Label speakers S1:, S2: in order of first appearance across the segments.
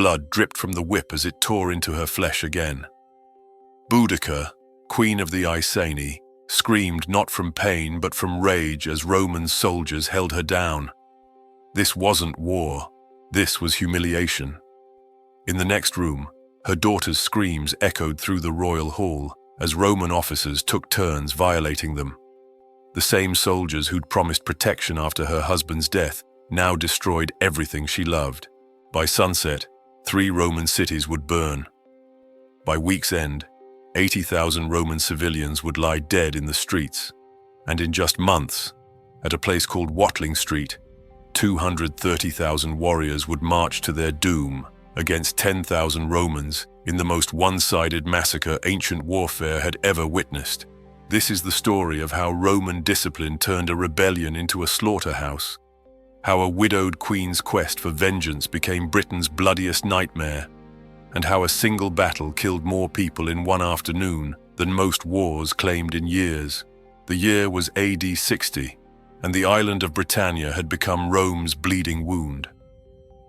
S1: Blood dripped from the whip as it tore into her flesh again. Boudicca, queen of the Iceni, screamed not from pain but from rage as Roman soldiers held her down. This wasn't war, this was humiliation. In the next room, her daughter's screams echoed through the royal hall as Roman officers took turns violating them. The same soldiers who'd promised protection after her husband's death now destroyed everything she loved. By sunset, 3 Roman cities would burn. By week's end, 80,000 Roman civilians would lie dead in the streets, and in just months, at a place called Watling Street, 230,000 warriors would march to their doom against 10,000 Romans in the most one-sided massacre ancient warfare had ever witnessed. This is the story of how Roman discipline turned a rebellion into a slaughterhouse, how a widowed queen's quest for vengeance became Britain's bloodiest nightmare, and how a single battle killed more people in one afternoon than most wars claimed in years. The year was AD 60, and the island of Britannia had become Rome's bleeding wound.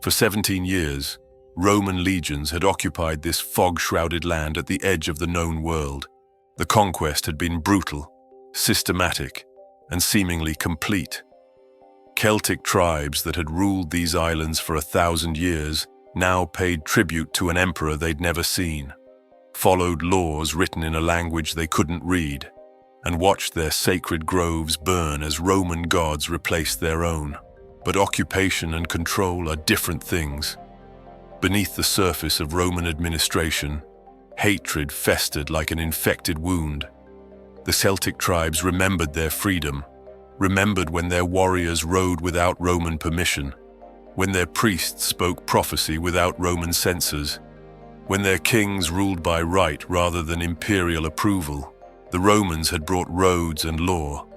S1: For 17 years, Roman legions had occupied this fog-shrouded land at the edge of the known world. The conquest had been brutal, systematic, and seemingly complete. Celtic tribes that had ruled these islands for 1,000 years now paid tribute to an emperor they'd never seen, followed laws written in a language they couldn't read, and watched their sacred groves burn as Roman gods replaced their own. But occupation and control are different things. Beneath the surface of Roman administration, hatred festered like an infected wound. The Celtic tribes remembered their freedom, remembered when their warriors rode without Roman permission, when their priests spoke prophecy without Roman censors, when their kings ruled by right rather than imperial approval. The Romans had brought roads and law,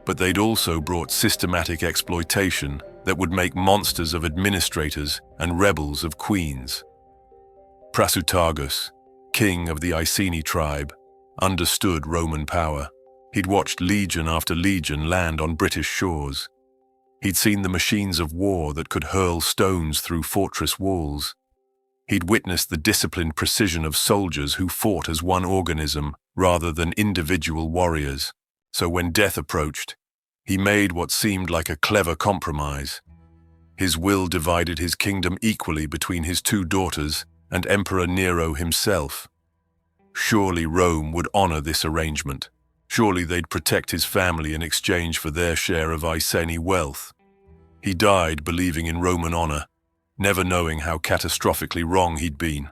S1: but they'd also brought systematic exploitation that would make monsters of administrators and rebels of queens. Suetonius, king of the Iceni tribe, understood Roman power. He'd watched legion after legion land on British shores. He'd seen the machines of war that could hurl stones through fortress walls. He'd witnessed the disciplined precision of soldiers who fought as one organism rather than individual warriors. So when death approached, he made what seemed like a clever compromise. His will divided his kingdom equally between his 2 daughters and Emperor Nero himself. Surely Rome would honor this arrangement. Surely they'd protect his family in exchange for their share of Iceni wealth. He died believing in Roman honor, never knowing how catastrophically wrong he'd been.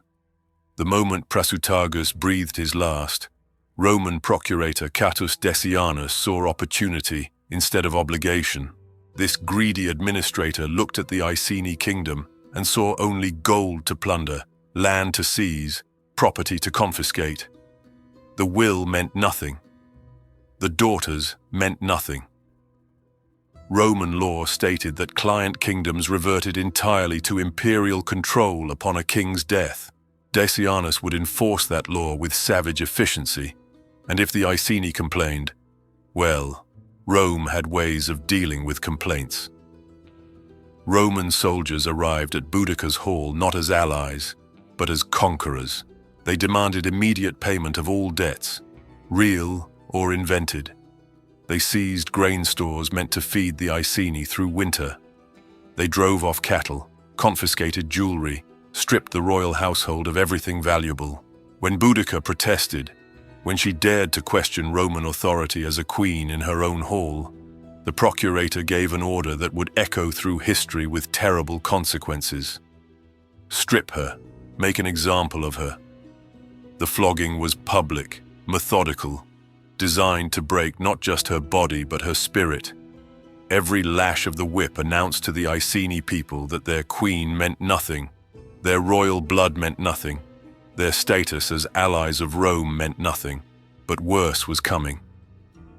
S1: The moment Suetonius breathed his last, Roman procurator Catius Decianus saw opportunity instead of obligation. This greedy administrator looked at the Iceni kingdom and saw only gold to plunder, land to seize, property to confiscate. The will meant nothing. The daughters meant nothing. Roman law stated that client kingdoms reverted entirely to imperial control upon a king's death. Decianus would enforce that law with savage efficiency, and if the Iceni complained, well, Rome had ways of dealing with complaints. Roman soldiers arrived at Boudicca's hall not as allies, but as conquerors. They demanded immediate payment of all debts, real or invented. They seized grain stores meant to feed the Iceni through winter. They drove off cattle, confiscated jewelry, stripped the royal household of everything valuable. When Boudicca protested, when she dared to question Roman authority as a queen in her own hall, the procurator gave an order that would echo through history with terrible consequences. Strip her, make an example of her. The flogging was public, methodical, designed to break not just her body but her spirit. Every lash of the whip announced to the Iceni people that their queen meant nothing, their royal blood meant nothing, their status as allies of Rome meant nothing, but worse was coming.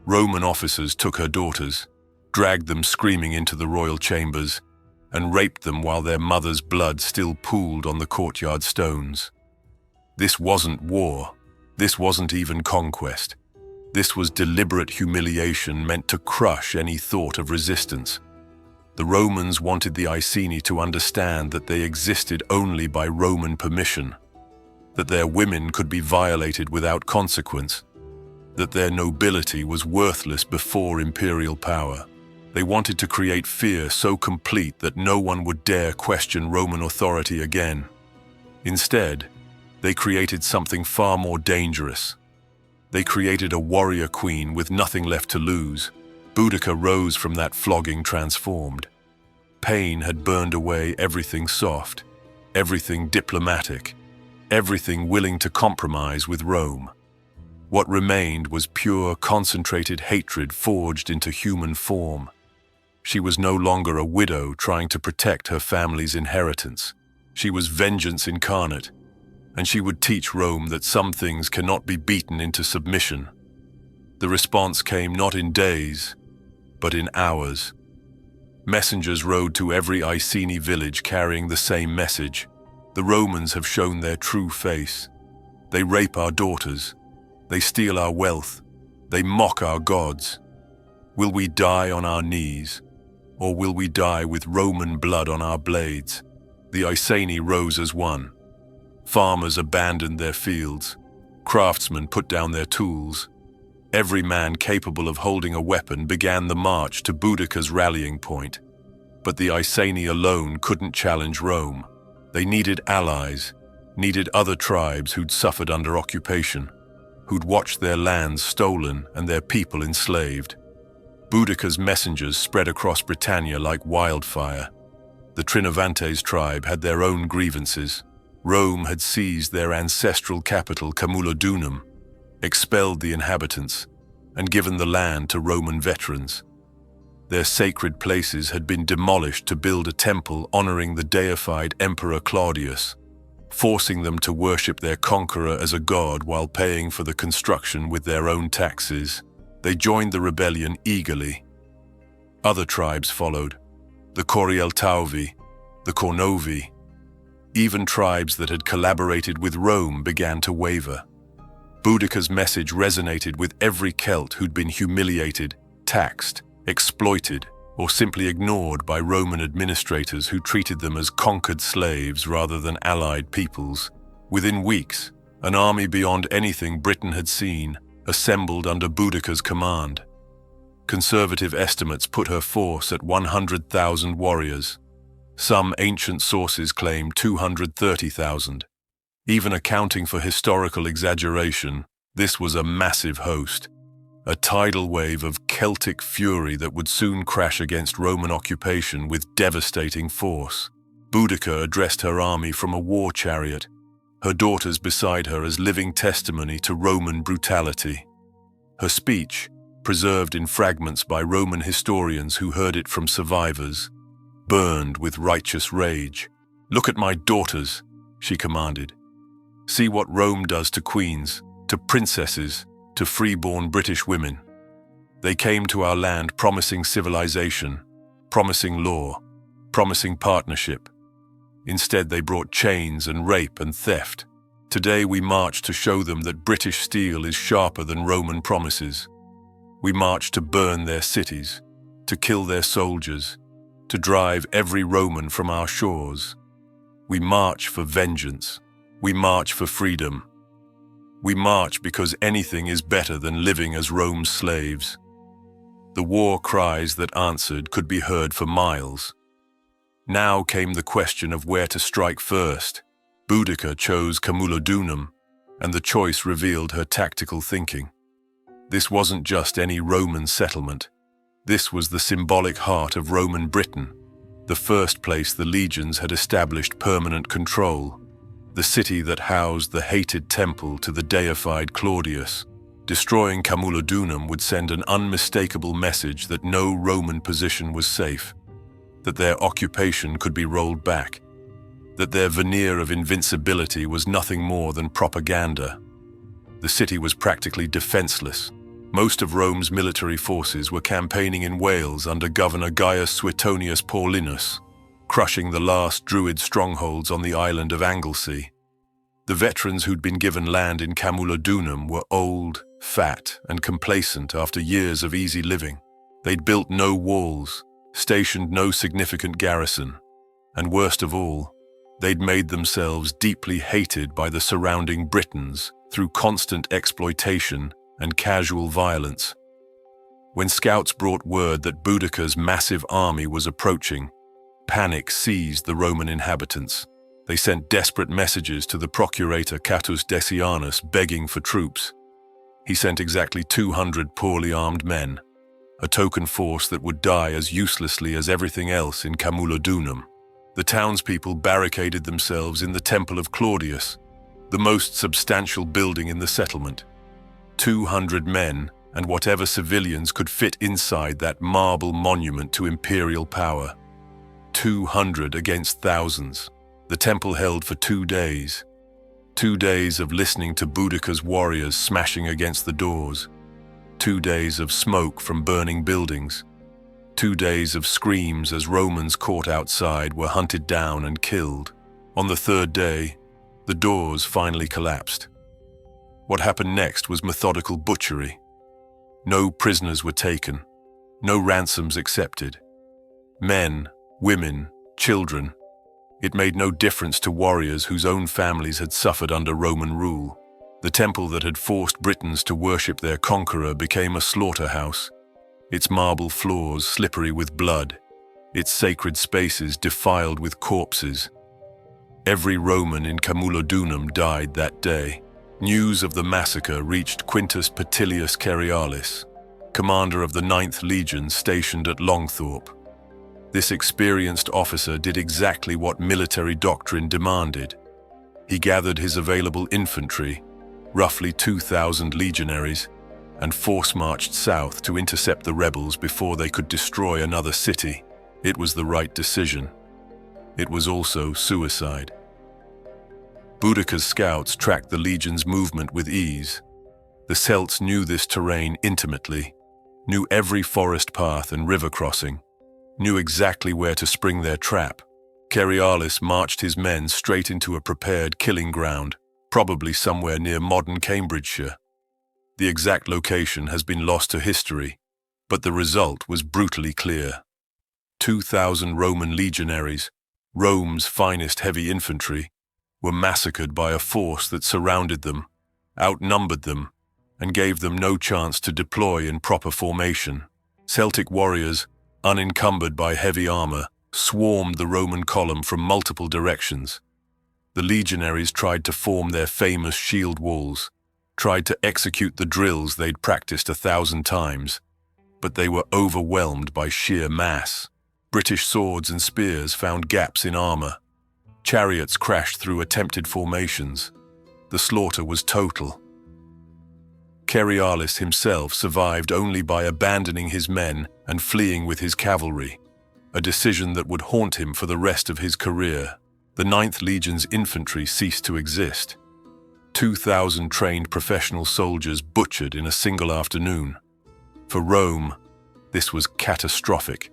S1: Roman officers took her daughters, dragged them screaming into the royal chambers, and raped them while their mother's blood still pooled on the courtyard stones. This wasn't war. This wasn't even conquest. This was deliberate humiliation meant to crush any thought of resistance. The Romans wanted the Iceni to understand that they existed only by Roman permission, that their women could be violated without consequence, that their nobility was worthless before imperial power. They wanted to create fear so complete that no one would dare question Roman authority again. Instead, they created something far more dangerous. They created a warrior queen with nothing left to lose. Boudicca rose from that flogging transformed. Pain had burned away everything soft, everything diplomatic, everything willing to compromise with Rome. What remained was pure, concentrated hatred forged into human form. She was no longer a widow trying to protect her family's inheritance. She was vengeance incarnate, and she would teach Rome that some things cannot be beaten into submission. The response came not in days, but in hours. Messengers rode to every Iceni village carrying the same message. The Romans have shown their true face. They rape our daughters. They steal our wealth. They mock our gods. Will we die on our knees, or will we die with Roman blood on our blades? The Iceni rose as one. Farmers abandoned their fields. Craftsmen put down their tools. Every man capable of holding a weapon began the march to Boudicca's rallying point. But the Iceni alone couldn't challenge Rome. They needed allies, needed other tribes who'd suffered under occupation, who'd watched their lands stolen and their people enslaved. Boudicca's messengers spread across Britannia like wildfire. The Trinovantes tribe had their own grievances. Rome had seized their ancestral capital, Camulodunum, expelled the inhabitants, and given the land to Roman veterans. Their sacred places had been demolished to build a temple honoring the deified Emperor Claudius, forcing them to worship their conqueror as a god while paying for the construction with their own taxes. They joined the rebellion eagerly. Other tribes followed, the Corieltauvi, the Cornovi. Even tribes that had collaborated with Rome began to waver. Boudicca's message resonated with every Celt who'd been humiliated, taxed, exploited, or simply ignored by Roman administrators who treated them as conquered slaves rather than allied peoples. Within weeks, an army beyond anything Britain had seen assembled under Boudicca's command. Conservative estimates put her force at 100,000 warriors. Some ancient sources claim 230,000. Even accounting for historical exaggeration, this was a massive host, a tidal wave of Celtic fury that would soon crash against Roman occupation with devastating force. Boudicca addressed her army from a war chariot, her daughters beside her as living testimony to Roman brutality. Her speech, preserved in fragments by Roman historians who heard it from survivors, burned with righteous rage. "Look at my daughters," she commanded. "See what Rome does to queens, to princesses, to freeborn British women. They came to our land promising civilization, promising law, promising partnership. Instead, they brought chains and rape and theft. Today we march to show them that British steel is sharper than Roman promises. We march to burn their cities, to kill their soldiers, to drive every Roman from our shores. We march for vengeance. We march for freedom. We march because anything is better than living as Rome's slaves." The war cries that answered could be heard for miles. Now came the question of where to strike first. Boudicca chose Camulodunum, and the choice revealed her tactical thinking. This wasn't just any Roman settlement. This was the symbolic heart of Roman Britain, the first place the legions had established permanent control, the city that housed the hated temple to the deified Claudius. Destroying Camulodunum would send an unmistakable message that no Roman position was safe, that their occupation could be rolled back, that their veneer of invincibility was nothing more than propaganda. The city was practically defenseless. Most of Rome's military forces were campaigning in Wales under Governor Gaius Suetonius Paulinus, crushing the last Druid strongholds on the island of Anglesey. The veterans who'd been given land in Camulodunum were old, fat, and complacent after years of easy living. They'd built no walls, stationed no significant garrison, and worst of all, they'd made themselves deeply hated by the surrounding Britons through constant exploitation and casual violence. When scouts brought word that Boudicca's massive army was approaching, panic seized the Roman inhabitants. They sent desperate messages to the procurator Catus Decianus begging for troops. He sent exactly 200 poorly armed men, a token force that would die as uselessly as everything else in Camulodunum. The townspeople barricaded themselves in the Temple of Claudius, the most substantial building in the settlement. 200 men and whatever civilians could fit inside that marble monument to imperial power. 200 against thousands. The temple held for 2 days. 2 days of listening to Boudicca's warriors smashing against the doors. 2 days of smoke from burning buildings. 2 days of screams as Romans caught outside were hunted down and killed. On the 3rd day, the doors finally collapsed. What happened next was methodical butchery. No prisoners were taken, no ransoms accepted. Men, women, children. It made no difference to warriors whose own families had suffered under Roman rule. The temple that had forced Britons to worship their conqueror became a slaughterhouse, its marble floors slippery with blood, its sacred spaces defiled with corpses. Every Roman in Camulodunum died that day. News of the massacre reached Quintus Petilius Cerialis, commander of the 9th Legion stationed at Longthorpe. This experienced officer did exactly what military doctrine demanded. He gathered his available infantry, roughly 2,000 legionaries, and force-marched south to intercept the rebels before they could destroy another city. It was the right decision. It was also suicide. Boudicca's scouts tracked the legion's movement with ease. The Celts knew this terrain intimately, knew every forest path and river crossing, knew exactly where to spring their trap. Cerialis marched his men straight into a prepared killing ground, probably somewhere near modern Cambridgeshire. The exact location has been lost to history, but the result was brutally clear. 2,000 Roman legionaries, Rome's finest heavy infantry, were massacred by a force that surrounded them, outnumbered them, and gave them no chance to deploy in proper formation. Celtic warriors, unencumbered by heavy armor, swarmed the Roman column from multiple directions. The legionaries tried to form their famous shield walls, tried to execute the drills they'd practiced 1,000 times, but they were overwhelmed by sheer mass. British swords and spears found gaps in armor. Chariots crashed through attempted formations. The slaughter was total. Cerialis himself survived only by abandoning his men and fleeing with his cavalry, a decision that would haunt him for the rest of his career. The 9th Legion's infantry ceased to exist. 2,000 trained professional soldiers butchered in a single afternoon. For Rome, this was catastrophic.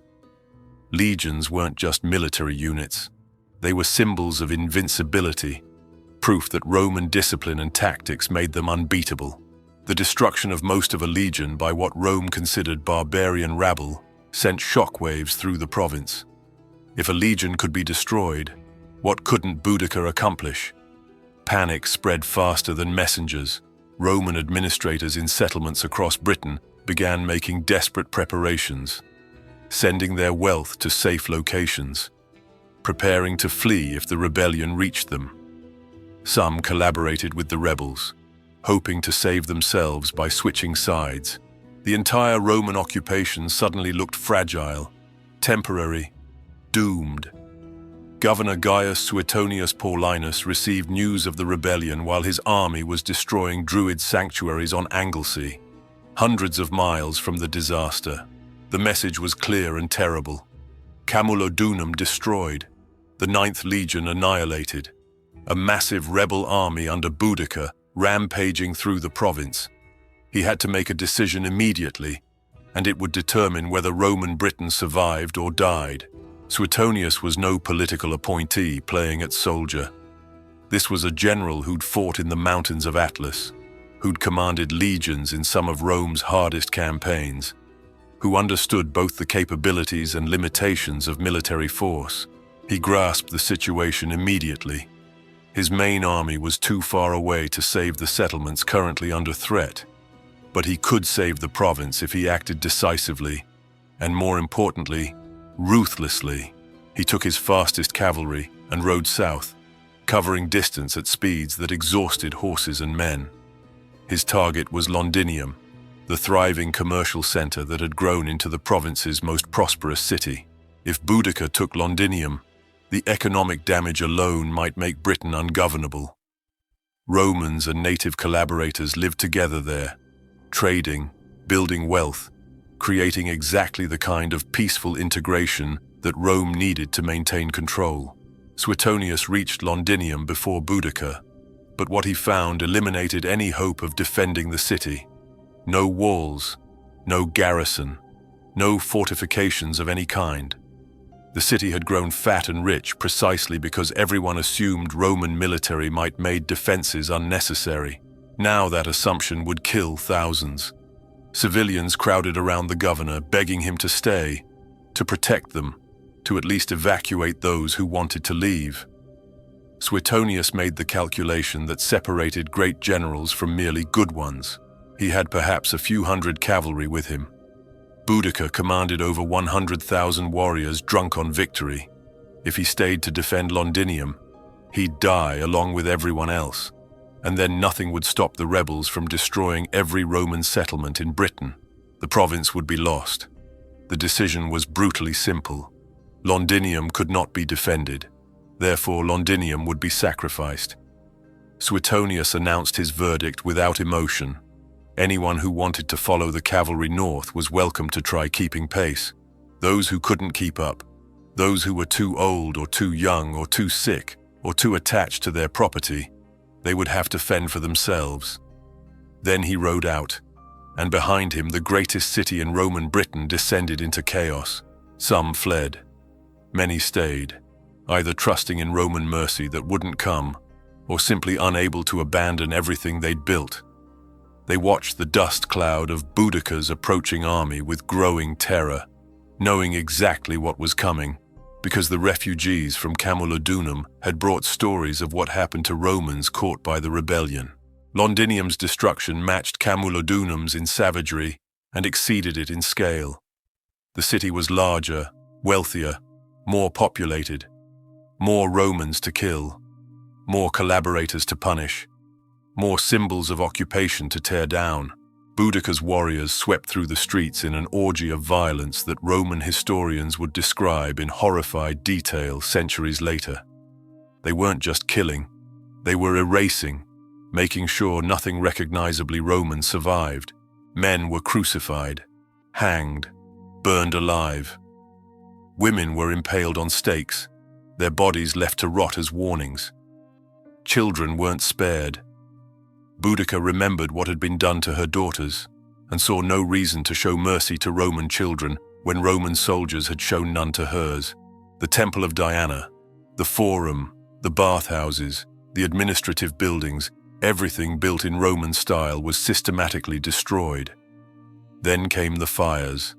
S1: Legions weren't just military units. They were symbols of invincibility, proof that Roman discipline and tactics made them unbeatable. The destruction of most of a legion by what Rome considered barbarian rabble sent shockwaves through the province. If a legion could be destroyed, what couldn't Boudicca accomplish? Panic spread faster than messengers. Roman administrators in settlements across Britain began making desperate preparations, sending their wealth to safe locations, preparing to flee if the rebellion reached them. Some collaborated with the rebels, hoping to save themselves by switching sides. The entire Roman occupation suddenly looked fragile, temporary, doomed. Governor Gaius Suetonius Paulinus received news of the rebellion while his army was destroying Druid sanctuaries on Anglesey, hundreds of miles from the disaster. The message was clear and terrible. Camulodunum destroyed, the 9th Legion annihilated, a massive rebel army under Boudicca rampaging through the province. He had to make a decision immediately, and it would determine whether Roman Britain survived or died. Suetonius was no political appointee playing at soldier. This was a general who'd fought in the mountains of Atlas, who'd commanded legions in some of Rome's hardest campaigns. who understood both the capabilities and limitations of military force. He grasped the situation immediately. His main army was too far away to save the settlements currently under threat, but he could save the province if he acted decisively, and more importantly, ruthlessly. He took his fastest cavalry and rode south, covering distance at speeds that exhausted horses and men. His target was Londinium, the thriving commercial center that had grown into the province's most prosperous city. If Boudicca took Londinium, the economic damage alone might make Britain ungovernable. Romans and native collaborators lived together there, trading, building wealth, creating exactly the kind of peaceful integration that Rome needed to maintain control. Suetonius reached Londinium before Boudicca, but what he found eliminated any hope of defending the city. No walls, no garrison, no fortifications of any kind. The city had grown fat and rich precisely because everyone assumed Roman military might make defenses unnecessary. Now that assumption would kill thousands. Civilians crowded around the governor, begging him to stay, to protect them, to at least evacuate those who wanted to leave. Suetonius made the calculation that separated great generals from merely good ones. He had perhaps a few hundred cavalry with him. Boudicca commanded over 100,000 warriors drunk on victory. If he stayed to defend Londinium, he'd die along with everyone else, and then nothing would stop the rebels from destroying every Roman settlement in Britain. The province would be lost. The decision was brutally simple. Londinium could not be defended. Therefore, Londinium would be sacrificed. Suetonius announced his verdict without emotion. Anyone who wanted to follow the cavalry north was welcome to try keeping pace. Those who couldn't keep up, those who were too old or too young or too sick or too attached to their property, they would have to fend for themselves. Then he rode out, and behind him the greatest city in Roman Britain descended into chaos. Some fled. Many stayed, either trusting in Roman mercy that wouldn't come, or simply unable to abandon everything they'd built. They watched the dust cloud of Boudicca's approaching army with growing terror, knowing exactly what was coming, because the refugees from Camulodunum had brought stories of what happened to Romans caught by the rebellion. Londinium's destruction matched Camulodunum's in savagery and exceeded it in scale. The city was larger, wealthier, more populated, more Romans to kill, more collaborators to punish, more symbols of occupation to tear down. Boudicca's warriors swept through the streets in an orgy of violence that Roman historians would describe in horrified detail centuries later. They weren't just killing, they were erasing, making sure nothing recognizably Roman survived. Men were crucified, hanged, burned alive. Women were impaled on stakes, their bodies left to rot as warnings. Children weren't spared. Boudicca remembered what had been done to her daughters, and saw no reason to show mercy to Roman children when Roman soldiers had shown none to hers. The Temple of Diana, the Forum, the bathhouses, the administrative buildings, everything built in Roman style was systematically destroyed. Then came the fires.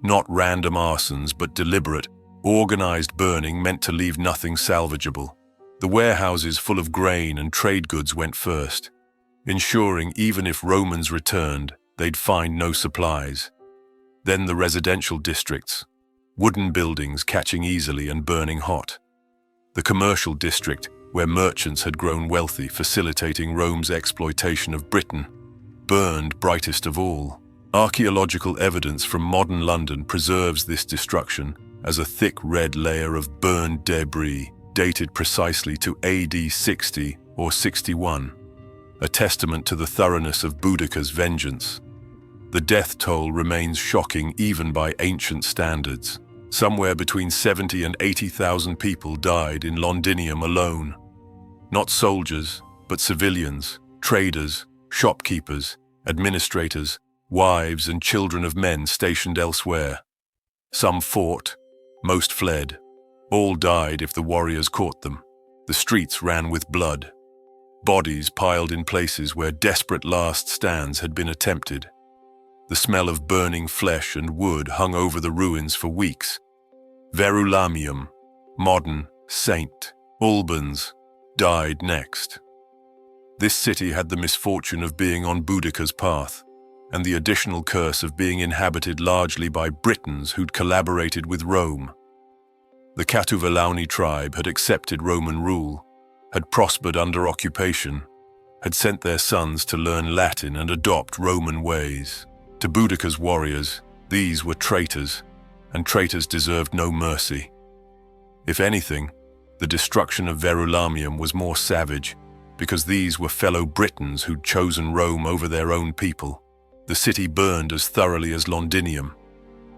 S1: Not random arsons, but deliberate, organized burning meant to leave nothing salvageable. The warehouses full of grain and trade goods went first, ensuring even if Romans returned, they'd find no supplies. Then the residential districts, wooden buildings catching easily and burning hot. The commercial district, where merchants had grown wealthy, facilitating Rome's exploitation of Britain, burned brightest of all. Archaeological evidence from modern London preserves this destruction as a thick red layer of burned debris, dated precisely to AD 60 or 61, a testament to the thoroughness of Boudicca's vengeance. The death toll remains shocking even by ancient standards. Somewhere between 70 and 80,000 people died in Londinium alone. Not soldiers, but civilians, traders, shopkeepers, administrators, wives and children of men stationed elsewhere. Some fought, most fled. All died if the warriors caught them. The streets ran with blood. Bodies piled in places where desperate last stands had been attempted. The smell of burning flesh and wood hung over the ruins for weeks. Verulamium, Modern, Saint, Albans, died next. This city had the misfortune of being on Boudicca's path, and the additional curse of being inhabited largely by Britons who'd collaborated with Rome. The Catuvalauni tribe had accepted Roman rule, had prospered under occupation, had sent their sons to learn Latin and adopt Roman ways. To Boudicca's warriors, these were traitors, and traitors deserved no mercy. If anything, the destruction of Verulamium was more savage, because these were fellow Britons who'd chosen Rome over their own people. The city burned as thoroughly as Londinium.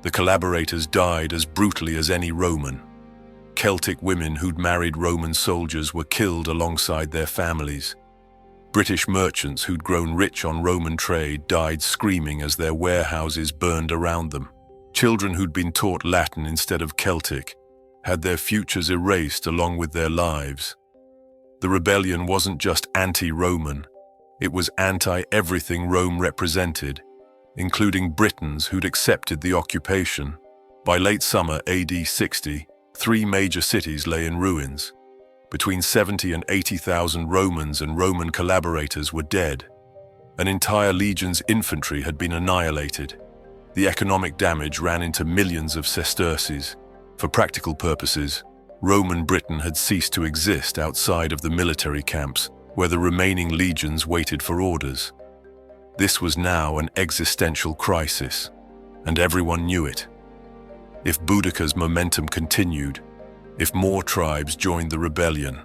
S1: The collaborators died as brutally as any Roman. Celtic women who'd married Roman soldiers were killed alongside their families. British merchants who'd grown rich on Roman trade died screaming as their warehouses burned around them. Children who'd been taught Latin instead of Celtic had their futures erased along with their lives. The rebellion wasn't just anti-Roman, it was anti-everything Rome represented, including Britons who'd accepted the occupation. By late summer AD 60, 3 major cities lay in ruins. Between 70 and 80,000 Romans and Roman collaborators were dead. An entire legion's infantry had been annihilated. The economic damage ran into millions of sesterces. For practical purposes, Roman Britain had ceased to exist outside of the military camps, where the remaining legions waited for orders. This was now an existential crisis, and everyone knew it. If Boudicca's momentum continued, if more tribes joined the rebellion,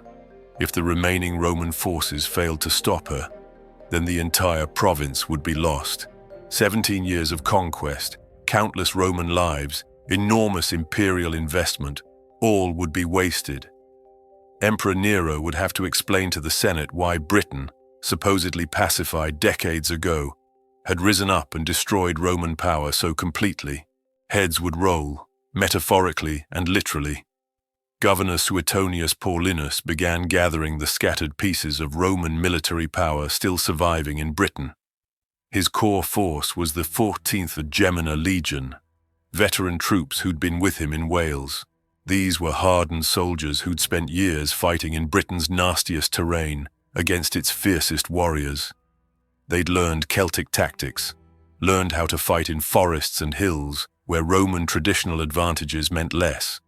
S1: if the remaining Roman forces failed to stop her, then the entire province would be lost. 17 years of conquest, countless Roman lives, enormous imperial investment, all would be wasted. Emperor Nero would have to explain to the Senate why Britain, supposedly pacified decades ago, had risen up and destroyed Roman power so completely. Heads would roll, metaphorically and literally. Governor Suetonius Paulinus began gathering the scattered pieces of Roman military power still surviving in Britain. His core force was the 14th Gemina Legion, veteran troops who'd been with him in Wales. These were hardened soldiers who'd spent years fighting in Britain's nastiest terrain against its fiercest warriors. They'd learned Celtic tactics, learned how to fight in forests and hills where Roman traditional advantages meant less,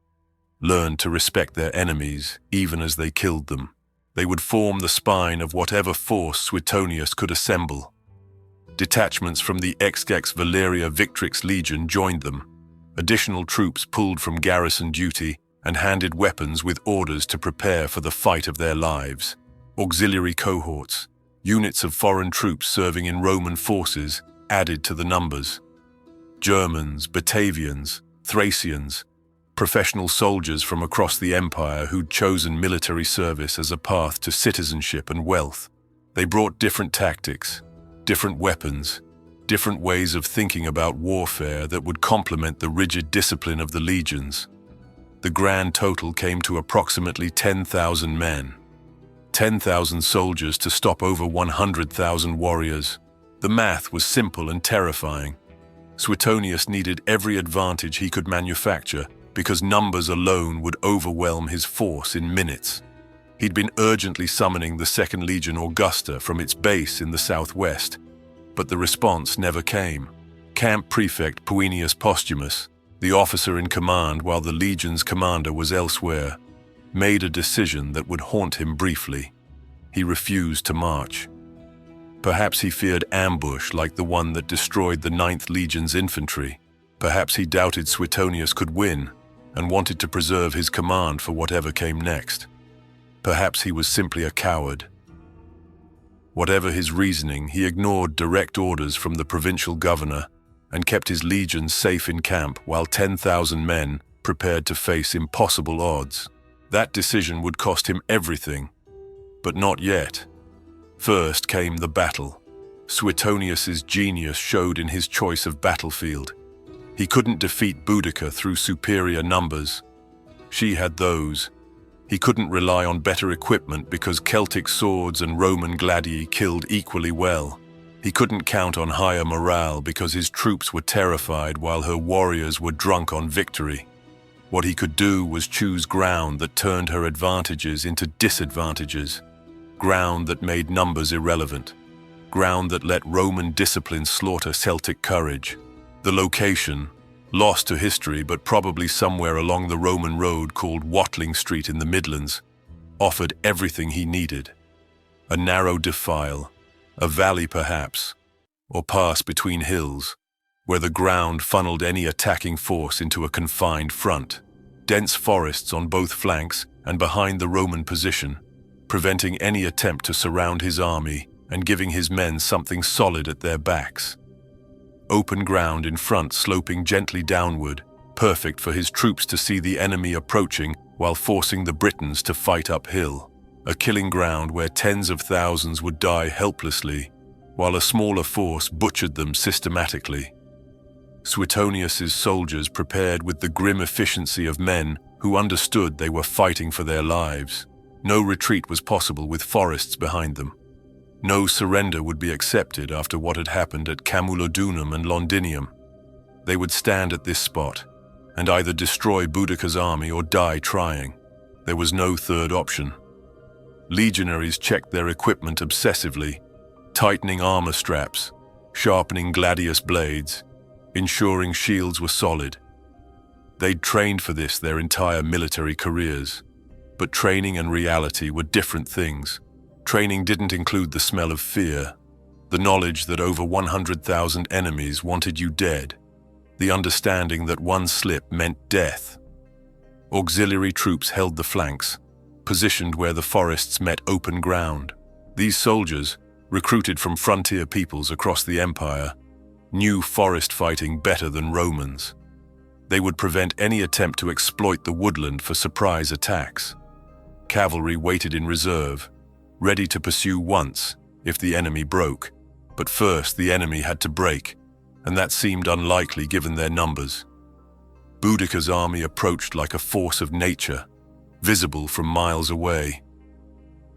S1: learned to respect their enemies even as they killed them. They would form the spine of whatever force Suetonius could assemble. Detachments from the XX Valeria Victrix Legion joined them. Additional troops pulled from garrison duty and handed weapons with orders to prepare for the fight of their lives. Auxiliary cohorts, units of foreign troops serving in Roman forces, added to the numbers. Germans, Batavians, Thracians, professional soldiers from across the empire who'd chosen military service as a path to citizenship and wealth. They brought different tactics, different weapons, different ways of thinking about warfare that would complement the rigid discipline of the legions. The grand total came to approximately 10,000 men. 10,000 soldiers to stop over 100,000 warriors. The math was simple and terrifying. Suetonius needed every advantage he could manufacture because numbers alone would overwhelm his force in minutes. He'd been urgently summoning the 2nd Legion Augusta from its base in the southwest, but the response never came. Camp Prefect Puinius Postumus, the officer in command while the legion's commander was elsewhere, made a decision that would haunt him briefly. He refused to march. Perhaps he feared ambush like the one that destroyed the 9th Legion's infantry. Perhaps he doubted Suetonius could win and wanted to preserve his command for whatever came next. Perhaps he was simply a coward. Whatever his reasoning, he ignored direct orders from the provincial governor and kept his legions safe in camp while 10,000 men prepared to face impossible odds. That decision would cost him everything, but not yet. First came the battle. Suetonius's genius showed in his choice of battlefield. He couldn't defeat Boudicca through superior numbers. She had those. He couldn't rely on better equipment because Celtic swords and Roman gladii killed equally well. He couldn't count on higher morale because his troops were terrified while her warriors were drunk on victory. What he could do was choose ground that turned her advantages into disadvantages, ground that made numbers irrelevant, ground that let Roman discipline slaughter Celtic courage. The location, lost to history but probably somewhere along the Roman road called Watling Street in the Midlands, offered everything he needed. A narrow defile, a valley perhaps, or pass between hills, where the ground funneled any attacking force into a confined front. Dense forests on both flanks and behind the Roman position, preventing any attempt to surround his army and giving his men something solid at their backs. Open ground in front sloping gently downward, perfect for his troops to see the enemy approaching while forcing the Britons to fight uphill. A killing ground where tens of thousands would die helplessly, while a smaller force butchered them systematically. Suetonius's soldiers prepared with the grim efficiency of men who understood they were fighting for their lives. No retreat was possible with forests behind them. No surrender would be accepted after what had happened at Camulodunum and Londinium. They would stand at this spot and either destroy Boudicca's army or die trying. There was no third option. Legionaries checked their equipment obsessively, tightening armor straps, sharpening gladius blades, ensuring shields were solid. They'd trained for this their entire military careers. But training and reality were different things. Training didn't include the smell of fear, the knowledge that over 100,000 enemies wanted you dead, the understanding that one slip meant death. Auxiliary troops held the flanks, positioned where the forests met open ground. These soldiers, recruited from frontier peoples across the empire, knew forest fighting better than Romans. They would prevent any attempt to exploit the woodland for surprise attacks. Cavalry waited in reserve, ready to pursue once if the enemy broke. But first the enemy had to break, and that seemed unlikely given their numbers. Boudicca's army approached like a force of nature, visible from miles away.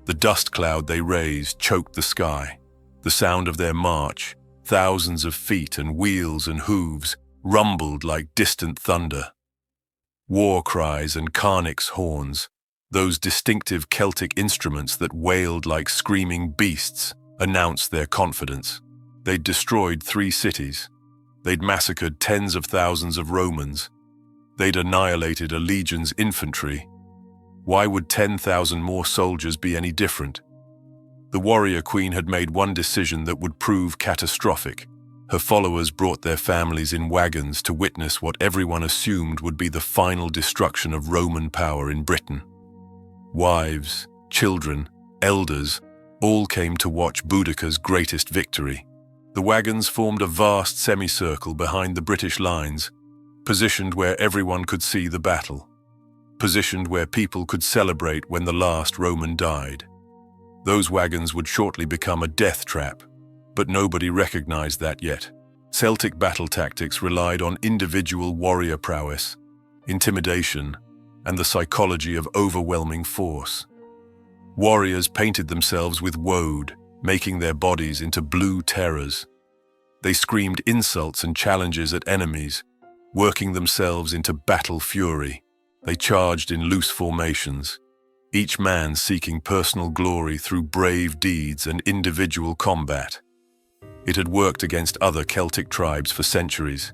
S1: The dust cloud they raised choked the sky. The sound of their march, thousands of feet and wheels and hooves, rumbled like distant thunder. War cries and carnix horns, those distinctive Celtic instruments that wailed like screaming beasts, announced their confidence. They'd destroyed 3 cities. They'd massacred tens of thousands of Romans. They'd annihilated a legion's infantry. Why would 10,000 more soldiers be any different? The warrior queen had made one decision that would prove catastrophic. Her followers brought their families in wagons to witness what everyone assumed would be the final destruction of Roman power in Britain. Wives, children, elders, all came to watch Boudicca's greatest victory. The wagons formed a vast semicircle behind the British lines, positioned where everyone could see the battle, positioned where people could celebrate when the last Roman died. Those wagons would shortly become a death trap, but nobody recognized that yet. Celtic battle tactics relied on individual warrior prowess, intimidation, and the psychology of overwhelming force. Warriors painted themselves with woad, making their bodies into blue terrors. They screamed insults and challenges at enemies, working themselves into battle fury. They charged in loose formations, each man seeking personal glory through brave deeds and individual combat. It had worked against other Celtic tribes for centuries.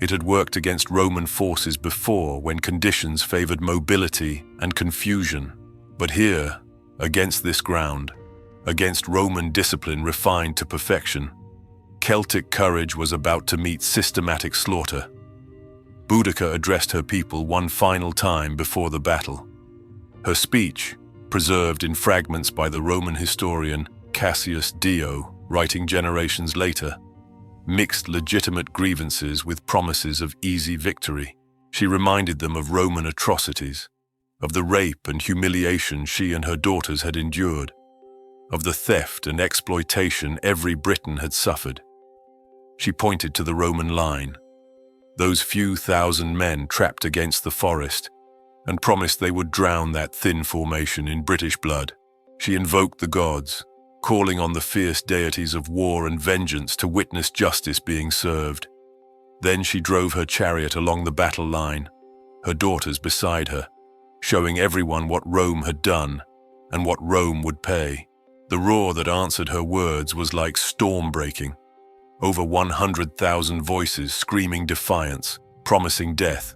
S1: It had worked against Roman forces before when conditions favored mobility and confusion. But here, against this ground, against Roman discipline refined to perfection, Celtic courage was about to meet systematic slaughter. Boudicca addressed her people one final time before the battle. Her speech, preserved in fragments by the Roman historian Cassius Dio, writing generations later, mixed legitimate grievances with promises of easy victory. She reminded them of Roman atrocities, of the rape and humiliation she and her daughters had endured, of the theft and exploitation every Briton had suffered. She pointed to the Roman line, those few thousand men trapped against the forest, and promised they would drown that thin formation in British blood. She invoked the gods, calling on the fierce deities of war and vengeance to witness justice being served. Then she drove her chariot along the battle line, her daughters beside her, showing everyone what Rome had done and what Rome would pay. The roar that answered her words was like storm breaking. Over 100,000 voices screaming defiance, promising death,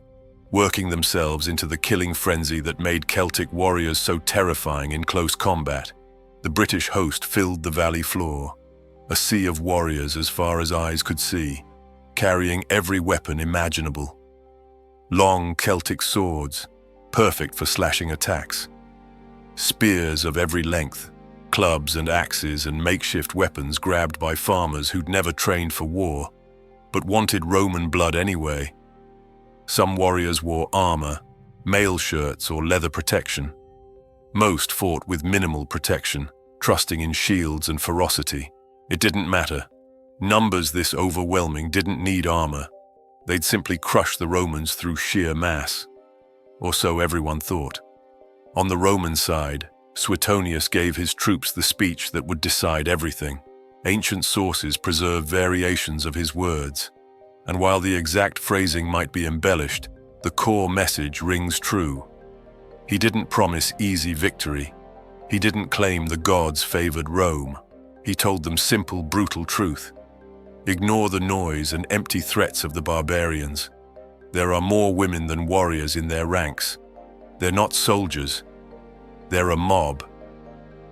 S1: working themselves into the killing frenzy that made Celtic warriors so terrifying in close combat. The British host filled the valley floor, a sea of warriors as far as eyes could see, carrying every weapon imaginable. Long Celtic swords, perfect for slashing attacks. Spears of every length, clubs and axes and makeshift weapons grabbed by farmers who'd never trained for war, but wanted Roman blood anyway. Some warriors wore armor, mail shirts or leather protection. Most fought with minimal protection, trusting in shields and ferocity. It didn't matter. Numbers this overwhelming didn't need armor. They'd simply crush the Romans through sheer mass. Or so everyone thought. On the Roman side, Suetonius gave his troops the speech that would decide everything. Ancient sources preserve variations of his words, and while the exact phrasing might be embellished, the core message rings true. He didn't promise easy victory. He didn't claim the gods favored Rome. He told them simple, brutal truth. Ignore the noise and empty threats of the barbarians. There are more women than warriors in their ranks. They're not soldiers. They're a mob.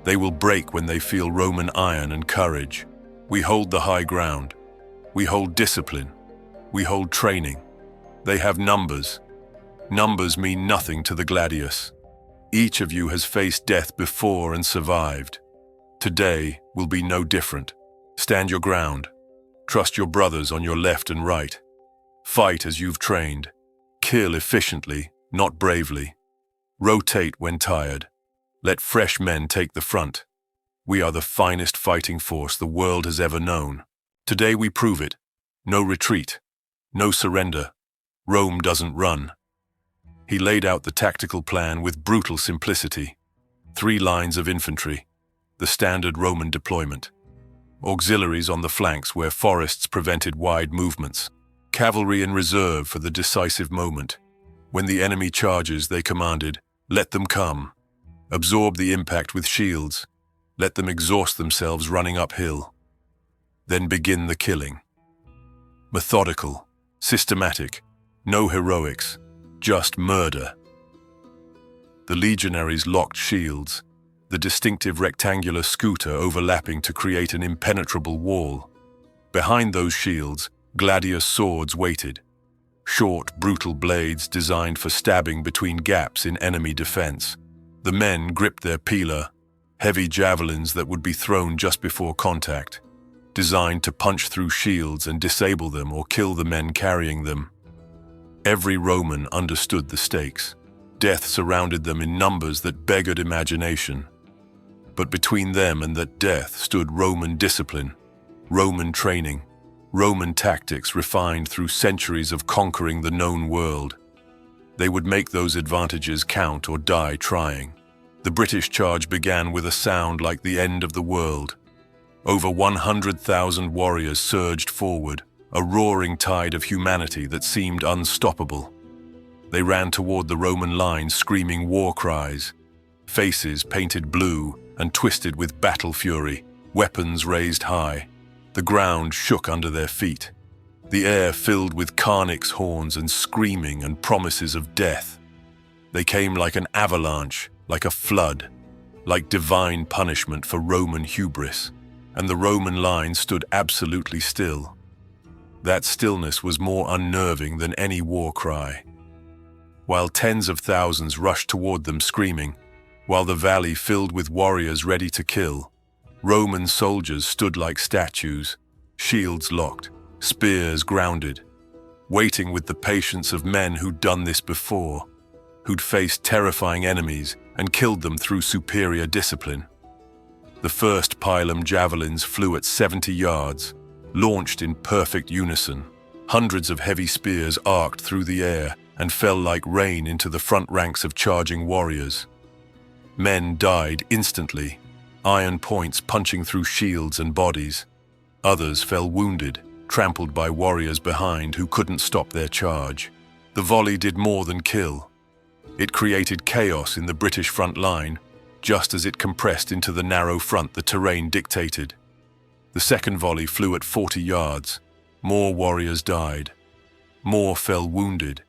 S1: They will break when they feel Roman iron and courage. We hold the high ground. We hold discipline. We hold training. They have numbers. Numbers mean nothing to the gladius. Each of you has faced death before and survived. Today will be no different. Stand your ground. Trust your brothers on your left and right. Fight as you've trained. Kill efficiently, not bravely. Rotate when tired. Let fresh men take the front. We are the finest fighting force the world has ever known. Today we prove it. No retreat. No surrender. Rome doesn't run. He laid out the tactical plan with brutal simplicity. 3 lines of infantry, the standard Roman deployment. Auxiliaries on the flanks where forests prevented wide movements. Cavalry in reserve for the decisive moment. When the enemy charges, they commanded, let them come. Absorb the impact with shields. Let them exhaust themselves running uphill. Then begin the killing. Methodical, systematic, no heroics, just murder. The legionaries locked shields, the distinctive rectangular scooter overlapping to create an impenetrable wall. Behind those shields, gladius swords waited. Short, brutal blades designed for stabbing between gaps in enemy defense. The men gripped their pila, heavy javelins that would be thrown just before contact, designed to punch through shields and disable them or kill the men carrying them. Every Roman understood the stakes. Death surrounded them in numbers that beggared imagination. But between them and that death stood Roman discipline, Roman training, Roman tactics refined through centuries of conquering the known world. They would make those advantages count or die trying. The British charge began with a sound like the end of the world. Over 100,000 warriors surged forward, a roaring tide of humanity that seemed unstoppable. They ran toward the Roman lines screaming war cries, faces painted blue and twisted with battle fury, weapons raised high. The ground shook under their feet, the air filled with carnix horns and screaming and promises of death. They came like an avalanche, like a flood, like divine punishment for Roman hubris, and the Roman line stood absolutely still. That stillness was more unnerving than any war cry. While tens of thousands rushed toward them screaming, while the valley filled with warriors ready to kill, Roman soldiers stood like statues, shields locked, spears grounded, waiting with the patience of men who'd done this before, who'd faced terrifying enemies and killed them through superior discipline. The first pilum javelins flew at 70 yards, launched in perfect unison. Hundreds of heavy spears arced through the air and fell like rain into the front ranks of charging warriors. Men died instantly, iron points punching through shields and bodies. Others fell wounded, trampled by warriors behind who couldn't stop their charge. The volley did more than kill. It created chaos in the British front line, just as it compressed into the narrow front the terrain dictated. The second volley flew at 40 yards. More warriors died. More fell wounded.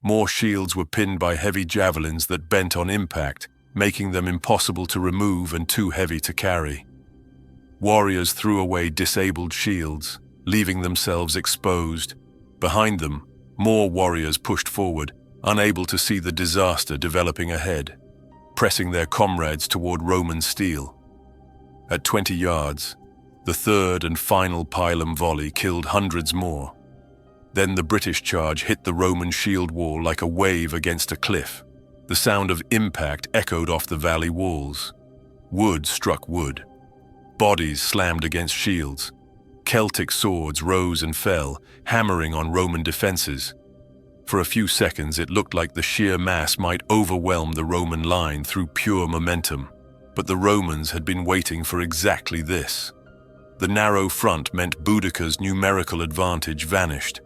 S1: More shields were pinned by heavy javelins that bent on impact, making them impossible to remove and too heavy to carry. Warriors threw away disabled shields, leaving themselves exposed. Behind them, more warriors pushed forward, unable to see the disaster developing ahead, pressing their comrades toward Roman steel. At 20 yards, the third and final pylon volley killed hundreds more. Then the British charge hit the Roman shield wall like a wave against a cliff. The sound of impact echoed off the valley walls. Wood struck wood. Bodies slammed against shields. Celtic swords rose and fell, hammering on Roman defenses. For a few seconds, it looked like the sheer mass might overwhelm the Roman line through pure momentum. But the Romans had been waiting for exactly this. The narrow front meant Boudicca's numerical advantage vanished.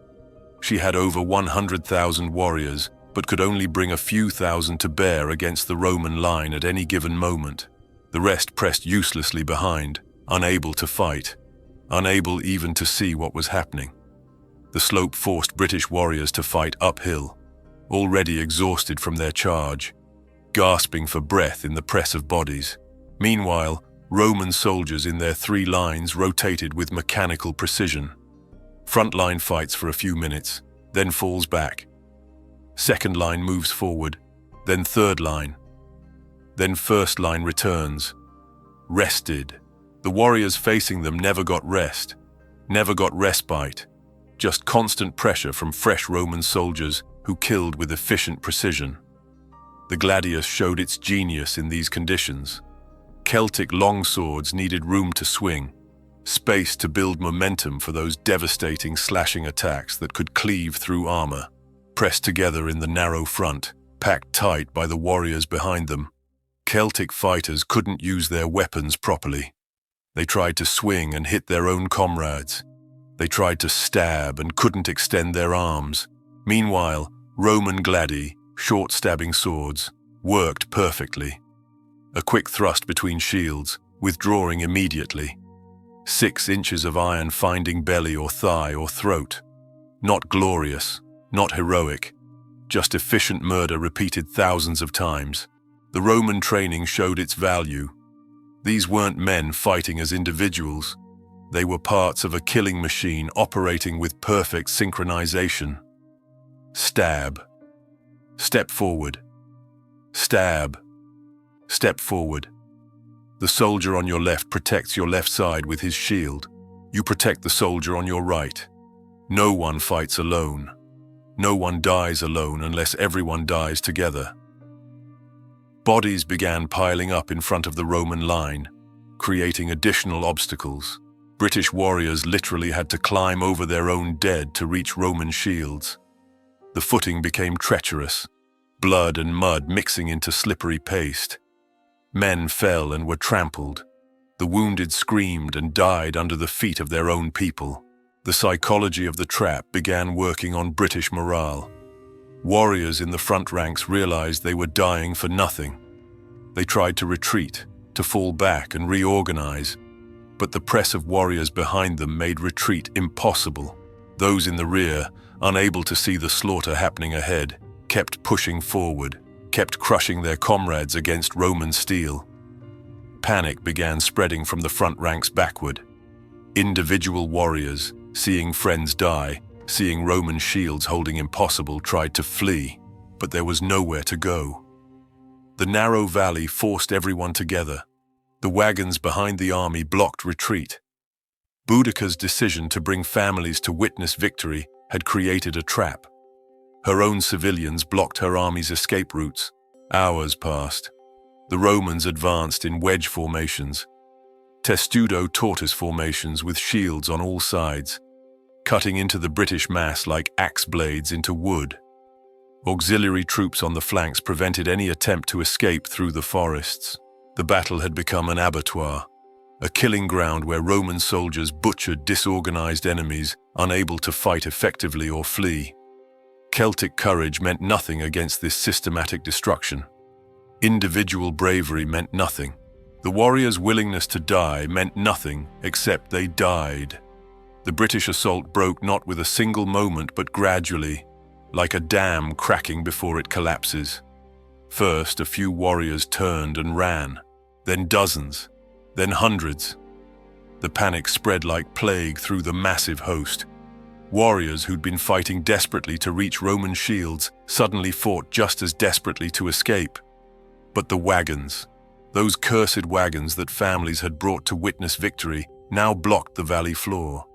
S1: She had over 100,000 warriors, but could only bring a few thousand to bear against the Roman line at any given moment. The rest pressed uselessly behind, unable to fight, unable even to see what was happening. The slope forced British warriors to fight uphill, already exhausted from their charge, gasping for breath in the press of bodies. Meanwhile, Roman soldiers in their three lines rotated with mechanical precision. Frontline fights for a few minutes, then falls back. Second line moves forward, then third line. Then first line returns. Rested. The warriors facing them never got rest, never got respite, just constant pressure from fresh Roman soldiers who killed with efficient precision. The gladius showed its genius in these conditions. Celtic longswords needed room to swing, space to build momentum for those devastating slashing attacks that could cleave through armor. Pressed together in the narrow front, packed tight by the warriors behind them, Celtic fighters couldn't use their weapons properly. They tried to swing and hit their own comrades. They tried to stab and couldn't extend their arms. Meanwhile, Roman gladi, short stabbing swords, worked perfectly. A quick thrust between shields, withdrawing immediately. 6 inches of iron finding belly or thigh or throat. Not glorious, not heroic, just efficient murder repeated thousands of times. The Roman training showed its value. These weren't men fighting as individuals. They were parts of a killing machine operating with perfect synchronization. Stab. Step forward. Stab. Step forward. The soldier on your left protects your left side with his shield. You protect the soldier on your right. No one fights alone. No one dies alone unless everyone dies together. Bodies began piling up in front of the Roman line, creating additional obstacles. British warriors literally had to climb over their own dead to reach Roman shields. The footing became treacherous, blood and mud mixing into slippery paste. Men fell and were trampled. The wounded screamed and died under the feet of their own people. The psychology of the trap began working on British morale. Warriors in the front ranks realized they were dying for nothing. They tried to retreat, to fall back and reorganize, but the press of warriors behind them made retreat impossible. Those in the rear, unable to see the slaughter happening ahead, kept pushing forward, kept crushing their comrades against Roman steel. Panic began spreading from the front ranks backward. Individual warriors, seeing friends die, seeing Roman shields holding impossible, tried to flee, but there was nowhere to go. The narrow valley forced everyone together. The wagons behind the army blocked retreat. Boudicca's decision to bring families to witness victory had created a trap. Her own civilians blocked her army's escape routes. Hours passed. The Romans advanced in wedge formations, testudo tortoise formations with shields on all sides, cutting into the British mass like axe blades into wood. Auxiliary troops on the flanks prevented any attempt to escape through the forests. The battle had become an abattoir, a killing ground where Roman soldiers butchered disorganized enemies unable to fight effectively or flee. Celtic courage meant nothing against this systematic destruction. Individual bravery meant nothing. The warriors' willingness to die meant nothing except they died. The British assault broke not with a single moment but gradually, like a dam cracking before it collapses. First, a few warriors turned and ran, then dozens, then hundreds. The panic spread like plague through the massive host. Warriors who'd been fighting desperately to reach Roman shields suddenly fought just as desperately to escape. But the wagons, those cursed wagons that families had brought to witness victory, now blocked the valley floor.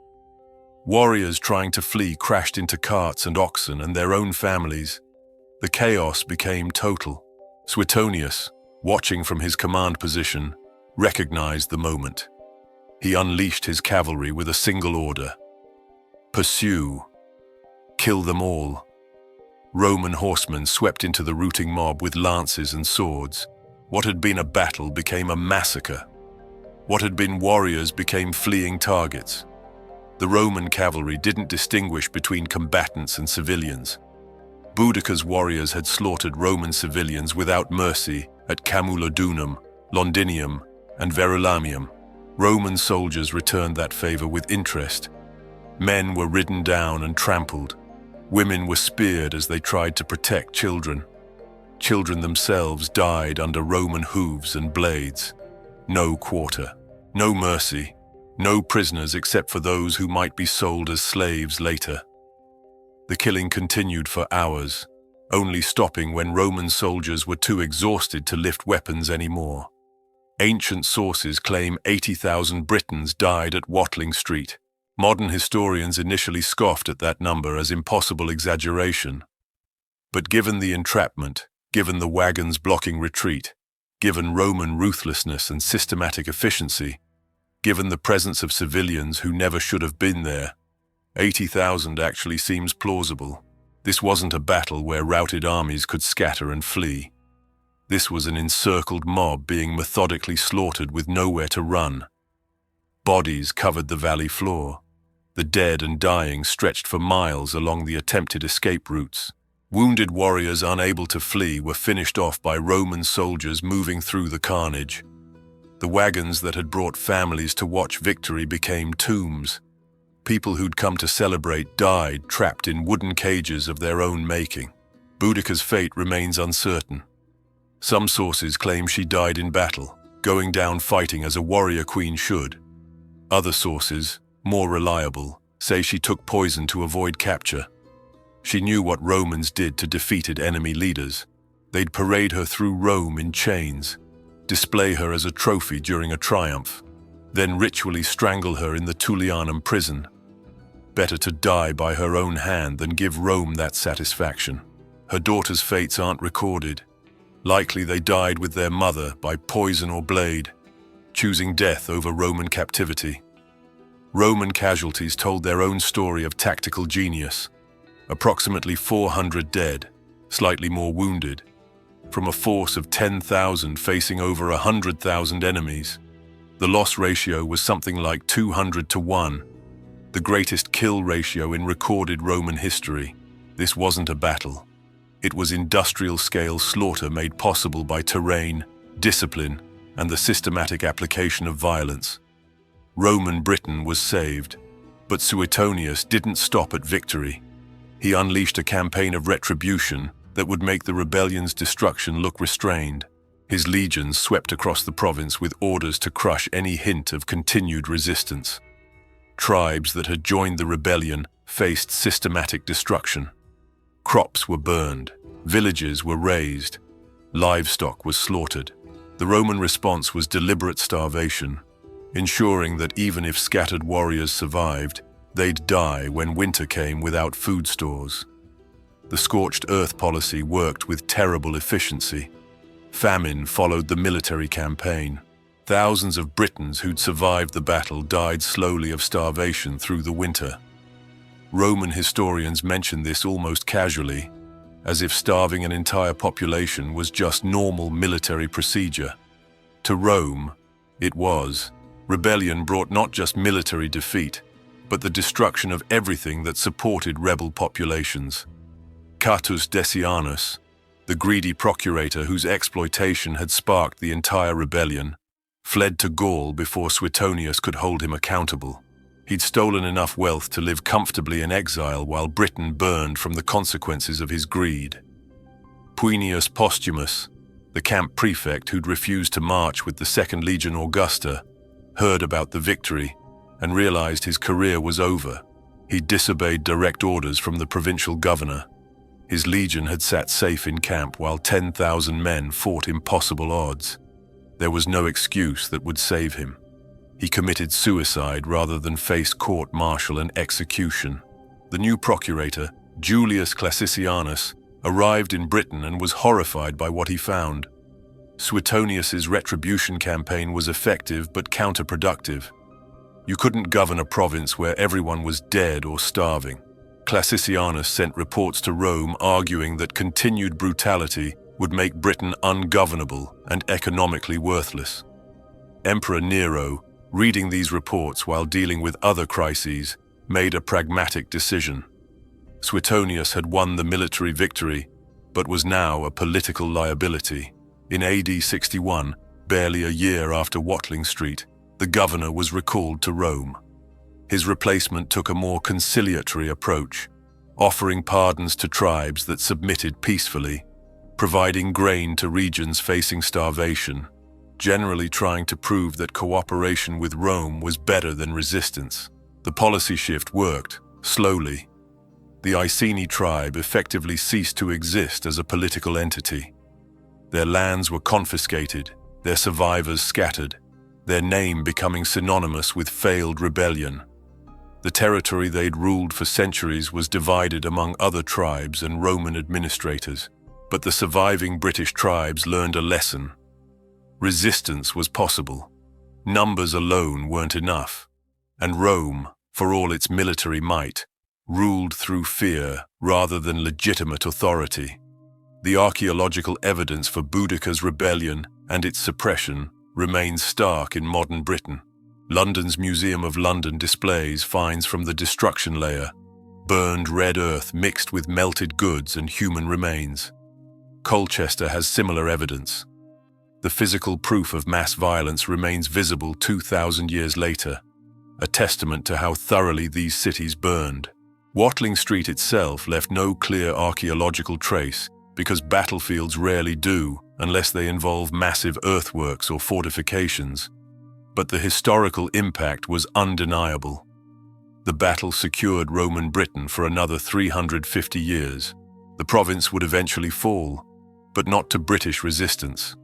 S1: Warriors trying to flee crashed into carts and oxen and their own families. The chaos became total. Suetonius, watching from his command position, recognized the moment. He unleashed his cavalry with a single order: pursue. Kill them all. Roman horsemen swept into the routing mob with lances and swords. What had been a battle became a massacre. What had been warriors became fleeing targets. The Roman cavalry didn't distinguish between combatants and civilians. Boudicca's warriors had slaughtered Roman civilians without mercy at Camulodunum, Londinium, and Verulamium. Roman soldiers returned that favor with interest. Men were ridden down and trampled. Women were speared as they tried to protect children. Children themselves died under Roman hooves and blades. No quarter, no mercy, no prisoners except for those who might be sold as slaves later. The killing continued for hours, only stopping when Roman soldiers were too exhausted to lift weapons anymore. Ancient sources claim 80,000 Britons died at Watling Street. Modern historians initially scoffed at that number as impossible exaggeration. But given the entrapment, given the wagons blocking retreat, given Roman ruthlessness and systematic efficiency, given the presence of civilians who never should have been there, 80,000 actually seems plausible. This wasn't a battle where routed armies could scatter and flee. This was an encircled mob being methodically slaughtered with nowhere to run. Bodies covered the valley floor. The dead and dying stretched for miles along the attempted escape routes. Wounded warriors unable to flee were finished off by Roman soldiers moving through the carnage. The wagons that had brought families to watch victory became tombs. People who'd come to celebrate died trapped in wooden cages of their own making. Boudicca's fate remains uncertain. Some sources claim she died in battle, going down fighting as a warrior queen should. Other sources, more reliable, say she took poison to avoid capture. She knew what Romans did to defeated enemy leaders. They'd parade her through Rome in chains, display her as a trophy during a triumph, then ritually strangle her in the Tullianum prison. Better to die by her own hand than give Rome that satisfaction. Her daughters' fates aren't recorded. Likely they died with their mother by poison or blade, choosing death over Roman captivity. Roman casualties told their own story of tactical genius. Approximately 400 dead, slightly more wounded, from a force of 10,000 facing over 100,000 enemies. The loss ratio was something like 200 to 1, the greatest kill ratio in recorded Roman history. This wasn't a battle. It was industrial-scale slaughter made possible by terrain, discipline, and the systematic application of violence. Roman Britain was saved, but Suetonius didn't stop at victory. He unleashed a campaign of retribution that would make the rebellion's destruction look restrained. His legions swept across the province with orders to crush any hint of continued resistance. Tribes that had joined the rebellion faced systematic destruction. Crops were burned, villages were razed, livestock was slaughtered. The Roman response was deliberate starvation, ensuring that even if scattered warriors survived, they'd die when winter came without food stores. The scorched earth policy worked with terrible efficiency. Famine followed the military campaign. Thousands of Britons who'd survived the battle died slowly of starvation through the winter. Roman historians mention this almost casually, as if starving an entire population was just normal military procedure. To Rome, it was. Rebellion brought not just military defeat, but the destruction of everything that supported rebel populations. Catus Decianus, the greedy procurator whose exploitation had sparked the entire rebellion, fled to Gaul before Suetonius could hold him accountable. He'd stolen enough wealth to live comfortably in exile while Britain burned from the consequences of his greed. Puinius Posthumus, the camp prefect who'd refused to march with the Second Legion Augusta, heard about the victory and realized his career was over. He disobeyed direct orders from the provincial governor. His legion had sat safe in camp while 10,000 men fought impossible odds. There was no excuse that would save him. He committed suicide rather than face court-martial and execution. The new procurator, Julius Classicianus, arrived in Britain and was horrified by what he found. Suetonius's retribution campaign was effective but counterproductive. You couldn't govern a province where everyone was dead or starving. Classicianus sent reports to Rome arguing that continued brutality would make Britain ungovernable and economically worthless. Emperor Nero, reading these reports while dealing with other crises, made a pragmatic decision. Suetonius had won the military victory, but was now a political liability. In AD 61, barely a year after Watling Street, the governor was recalled to Rome. His replacement took a more conciliatory approach, offering pardons to tribes that submitted peacefully, providing grain to regions facing starvation, generally trying to prove that cooperation with Rome was better than resistance. The policy shift worked, slowly. The Iceni tribe effectively ceased to exist as a political entity. Their lands were confiscated, their survivors scattered, their name becoming synonymous with failed rebellion. The territory they'd ruled for centuries was divided among other tribes and Roman administrators, but the surviving British tribes learned a lesson. Resistance was possible. Numbers alone weren't enough, and Rome, for all its military might, ruled through fear rather than legitimate authority. The archaeological evidence for Boudicca's rebellion and its suppression remains stark in modern Britain. London's Museum of London displays finds from the destruction layer, burned red earth mixed with melted goods and human remains. Colchester has similar evidence. The physical proof of mass violence remains visible 2,000 years later, a testament to how thoroughly these cities burned. Watling Street itself left no clear archaeological trace because battlefields rarely do unless they involve massive earthworks or fortifications. But the historical impact was undeniable. The battle secured Roman Britain for another 350 years. The province would eventually fall, but not to British resistance.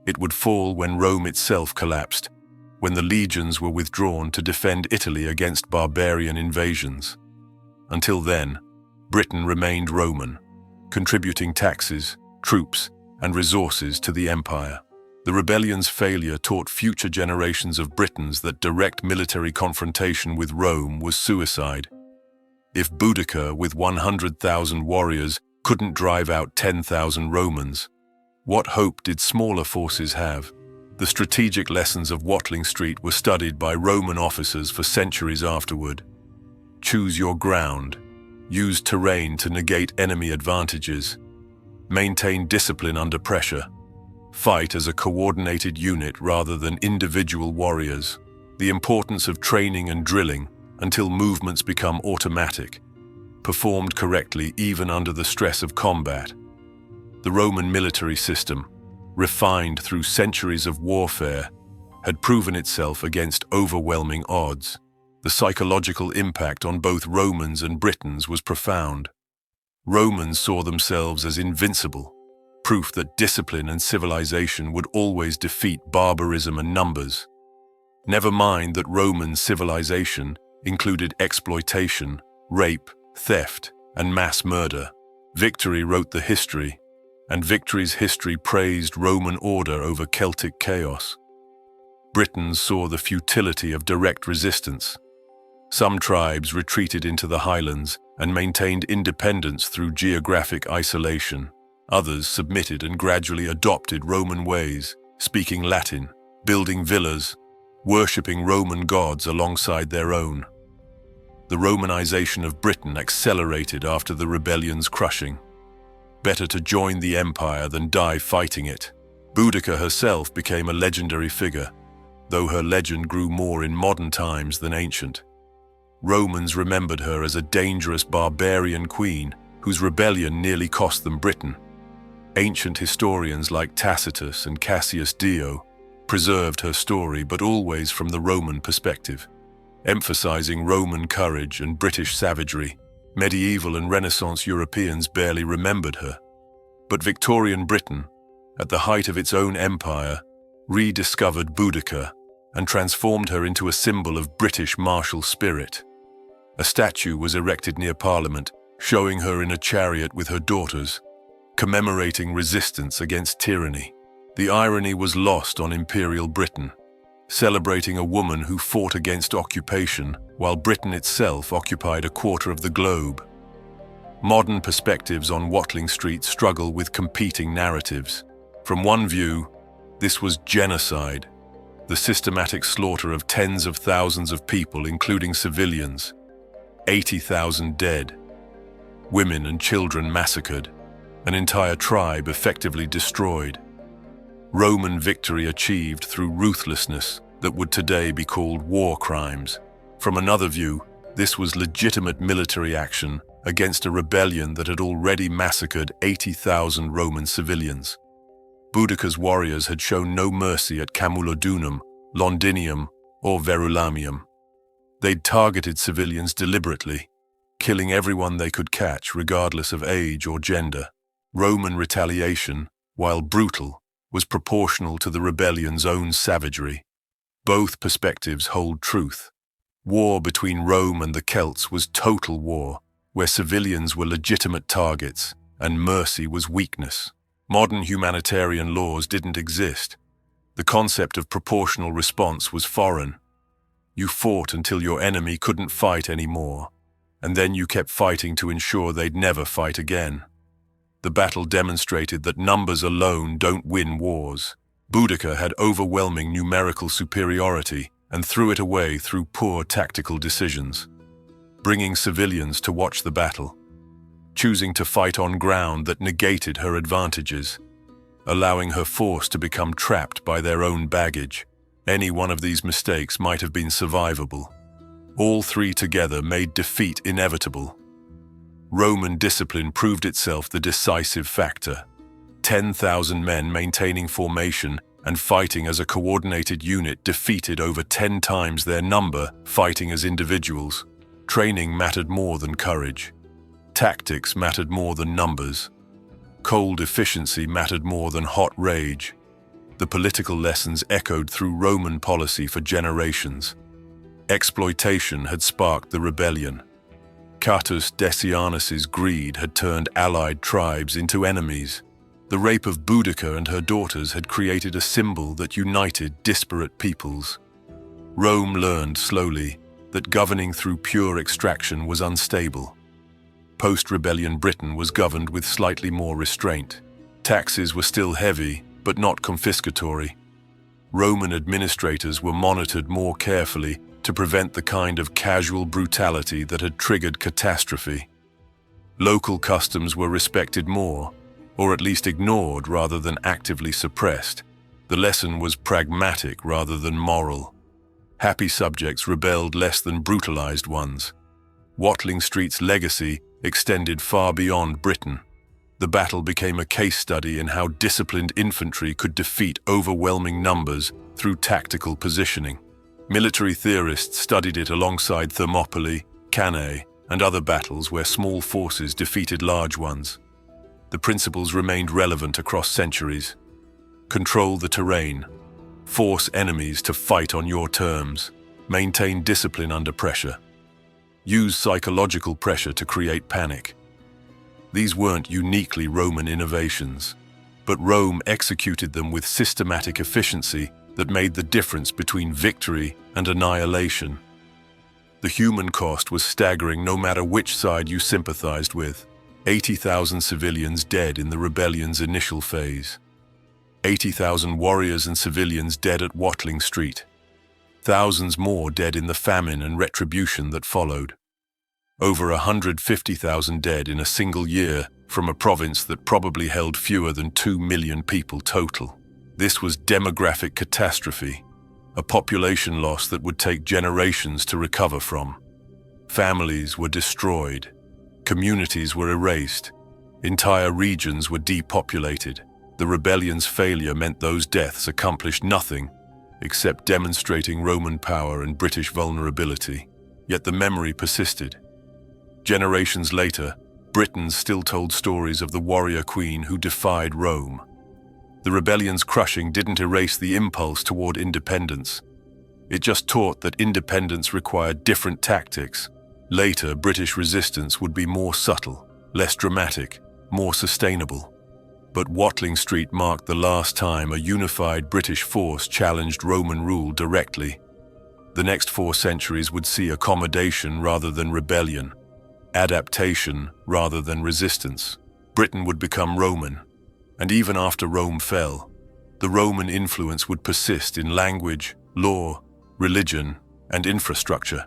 S1: It would fall when Rome itself collapsed, when the legions were withdrawn to defend Italy against barbarian invasions. Until then, Britain remained Roman, contributing taxes, troops, and resources to the empire. The rebellion's failure taught future generations of Britons that direct military confrontation with Rome was suicide. If Boudicca, with 100,000 warriors, couldn't drive out 10,000 Romans, what hope did smaller forces have? The strategic lessons of Watling Street were studied by Roman officers for centuries afterward. Choose your ground. Use terrain to negate enemy advantages. Maintain discipline under pressure. Fight as a coordinated unit rather than individual warriors. The importance of training and drilling until movements become automatic. Performed correctly even under the stress of combat. The Roman military system, refined through centuries of warfare, had proven itself against overwhelming odds. The psychological impact on both Romans and Britons was profound. Romans saw themselves as invincible, proof that discipline and civilization would always defeat barbarism and numbers. Never mind that Roman civilization included exploitation, rape, theft, and mass murder. Victory wrote the history, and victory's history praised Roman order over Celtic chaos. Britons saw the futility of direct resistance. Some tribes retreated into the highlands and maintained independence through geographic isolation. Others submitted and gradually adopted Roman ways, speaking Latin, building villas, worshipping Roman gods alongside their own. The Romanization of Britain accelerated after the rebellion's crushing. Better to join the empire than die fighting it. Boudicca herself became a legendary figure, though her legend grew more in modern times than ancient. Romans remembered her as a dangerous barbarian queen whose rebellion nearly cost them Britain. Ancient historians like Tacitus and Cassius Dio preserved her story, but always from the Roman perspective, emphasizing Roman courage and British savagery. Medieval and Renaissance Europeans barely remembered her. But Victorian Britain, at the height of its own empire, rediscovered Boudicca and transformed her into a symbol of British martial spirit. A statue was erected near Parliament, showing her in a chariot with her daughters, commemorating resistance against tyranny. The irony was lost on Imperial Britain, celebrating a woman who fought against occupation while Britain itself occupied a quarter of the globe. Modern perspectives on Watling Street struggle with competing narratives. From one view, this was genocide, the systematic slaughter of tens of thousands of people, including civilians, 80,000 dead, women and children massacred, an entire tribe effectively destroyed. Roman victory achieved through ruthlessness that would today be called war crimes. From another view, this was legitimate military action against a rebellion that had already massacred 80,000 Roman civilians. Boudicca's warriors had shown no mercy at Camulodunum, Londinium, or Verulamium. They'd targeted civilians deliberately, killing everyone they could catch regardless of age or gender. Roman retaliation, while brutal, was proportional to the rebellion's own savagery. Both perspectives hold truth. War between Rome and the Celts was total war, where civilians were legitimate targets and mercy was weakness. Modern humanitarian laws didn't exist. The concept of proportional response was foreign. You fought until your enemy couldn't fight anymore, and then you kept fighting to ensure they'd never fight again. The battle demonstrated that numbers alone don't win wars. Boudicca had overwhelming numerical superiority and threw it away through poor tactical decisions, bringing civilians to watch the battle, choosing to fight on ground that negated her advantages, allowing her force to become trapped by their own baggage. Any one of these mistakes might have been survivable. All three together made defeat inevitable. Roman discipline proved itself the decisive factor. 10,000 men maintaining formation and fighting as a coordinated unit defeated over 10 times their number fighting as individuals. Training mattered more than courage. Tactics mattered more than numbers. Cold efficiency mattered more than hot rage. The political lessons echoed through Roman policy for generations. Exploitation had sparked the rebellion. Caius Decianus's greed had turned allied tribes into enemies. The rape of Boudicca and her daughters had created a symbol that united disparate peoples. Rome learned slowly that governing through pure extraction was unstable. Post-rebellion Britain was governed with slightly more restraint. Taxes were still heavy, but not confiscatory. Roman administrators were monitored more carefully to prevent the kind of casual brutality that had triggered catastrophe. Local customs were respected more, or at least ignored rather than actively suppressed. The lesson was pragmatic rather than moral. Happy subjects rebelled less than brutalized ones. Watling Street's legacy extended far beyond Britain. The battle became a case study in how disciplined infantry could defeat overwhelming numbers through tactical positioning. Military theorists studied it alongside Thermopylae, Cannae, and other battles where small forces defeated large ones. The principles remained relevant across centuries. Control the terrain. Force enemies to fight on your terms. Maintain discipline under pressure. Use psychological pressure to create panic. These weren't uniquely Roman innovations, but Rome executed them with systematic efficiency that made the difference between victory and annihilation. The human cost was staggering no matter which side you sympathized with. 80,000 civilians dead in the rebellion's initial phase. 80,000 warriors and civilians dead at Watling Street. Thousands more dead in the famine and retribution that followed. Over 150,000 dead in a single year from a province that probably held fewer than 2 million people total. This was demographic catastrophe, a population loss that would take generations to recover from. Families were destroyed, communities were erased, entire regions were depopulated. The rebellion's failure meant those deaths accomplished nothing except demonstrating Roman power and British vulnerability. Yet the memory persisted. Generations later, Britons still told stories of the warrior queen who defied Rome. The rebellion's crushing didn't erase the impulse toward independence. It just taught that independence required different tactics. Later, British resistance would be more subtle, less dramatic, more sustainable. But Watling Street marked the last time a unified British force challenged Roman rule directly. The next 4 centuries would see accommodation rather than rebellion, adaptation rather than resistance. Britain would become Roman, and even after Rome fell, the Roman influence would persist in language, law, religion, and infrastructure.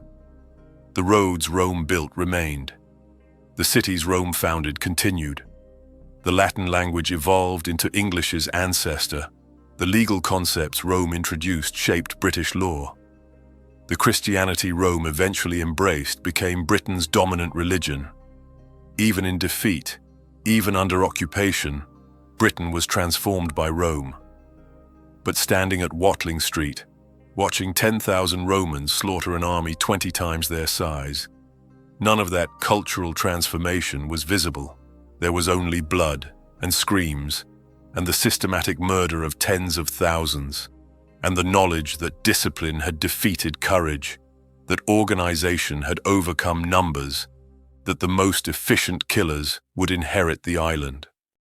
S1: The roads Rome built remained. The cities Rome founded continued. The Latin language evolved into English's ancestor. The legal concepts Rome introduced shaped British law. The Christianity Rome eventually embraced became Britain's dominant religion. Even in defeat, even under occupation, Britain was transformed by Rome. But standing at Watling Street, watching 10,000 Romans slaughter an army 20 times their size, none of that cultural transformation was visible. There was only blood and screams and the systematic murder of tens of thousands, and the knowledge that discipline had defeated courage, that organization had overcome numbers, that the most efficient killers would inherit the island.